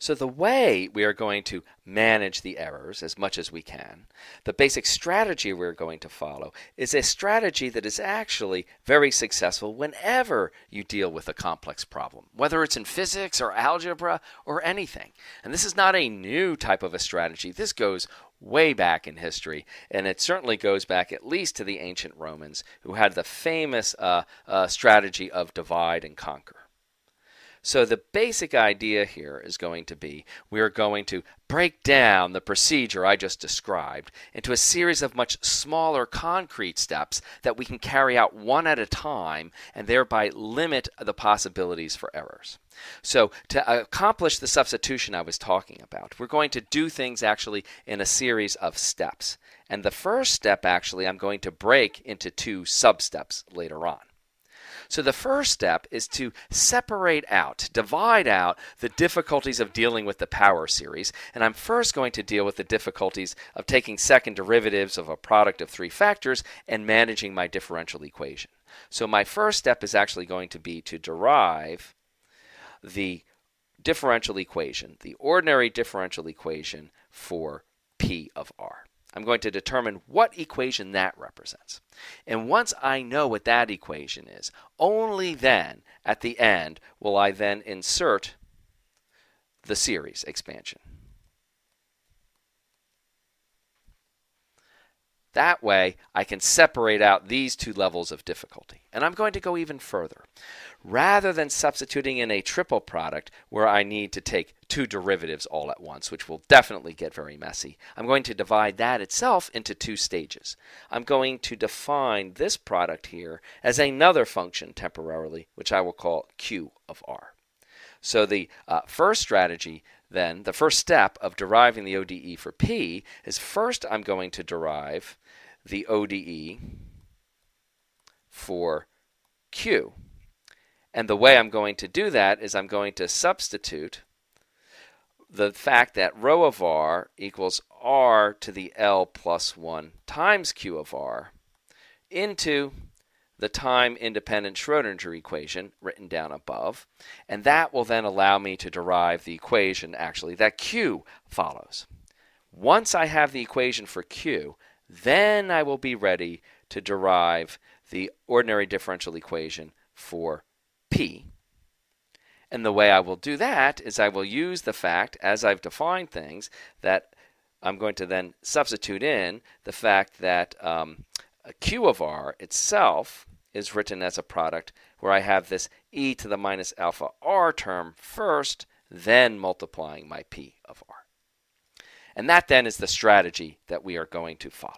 So the way we are going to manage the errors as much as we can, the basic strategy we're going to follow is a strategy that is actually very successful whenever you deal with a complex problem, whether it's in physics or algebra or anything. And this is not a new type of a strategy. This goes way back in history, and it certainly goes back at least to the ancient Romans, who had the famous strategy of divide and conquer. So the basic idea here is going to be we are going to break down the procedure I just described into a series of much smaller concrete steps that we can carry out one at a time and thereby limit the possibilities for errors. So to accomplish the substitution I was talking about, we're going to do things actually in a series of steps. And the first step actually I'm going to break into two sub-steps later on. So the first step is to separate out, divide out the difficulties of dealing with the power series. And I'm first going to deal with the difficulties of taking second derivatives of a product of three factors and managing my differential equation. So my first step is actually going to be to derive the differential equation, the ordinary differential equation for P of R. I'm going to determine what equation that represents. And once I know what that equation is, only then, at the end, will I then insert the series expansion. That way, I can separate out these two levels of difficulty. And I'm going to go even further. Rather than substituting in a triple product where I need to take two derivatives all at once, which will definitely get very messy, I'm going to divide that itself into two stages. I'm going to define this product here as another function temporarily, which I will call Q of R. So the first strategy then, the first step of deriving the ODE for P is first I'm going to derive the ODE for Q. And the way I'm going to do that is I'm going to substitute the fact that rho of R equals R to the L plus 1 times Q of R into the time-independent Schrodinger equation written down above, and that will then allow me to derive the equation actually that Q follows. Once I have the equation for Q, then I will be ready to derive the ordinary differential equation for P. And the way I will do that is I will use the fact, as I've defined things, that I'm going to then substitute in the fact that Q of R itself is written as a product where I have this e to the minus alpha r term first, then multiplying my P of R. And that then is the strategy that we are going to follow.